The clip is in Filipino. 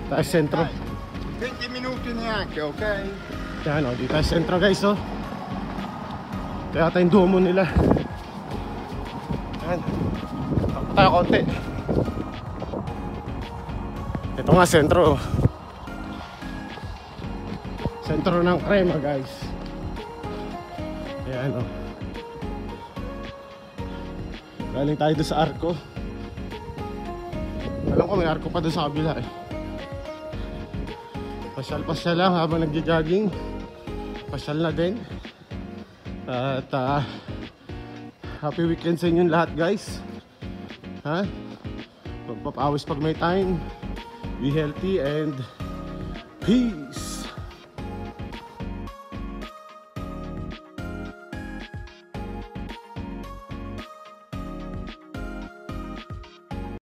Tayo sentro. 20 minuti neanche, ok? Yan o, dito tayo sentro guys o. Kaya tayong dumo nila. Yan. Takot tayo konti. Ito nga sentro o. Sentro ng Crema guys. Ayan o. Galing tayo doon sa Arco. Alam ko may Arco pa doon sa kabila eh. Pasyal-pasyal lang habang nagja-jogging. Pasyal na din. At happy weekend sa inyong lahat guys. Ha? Magpapawis pag may time. Be healthy and peace.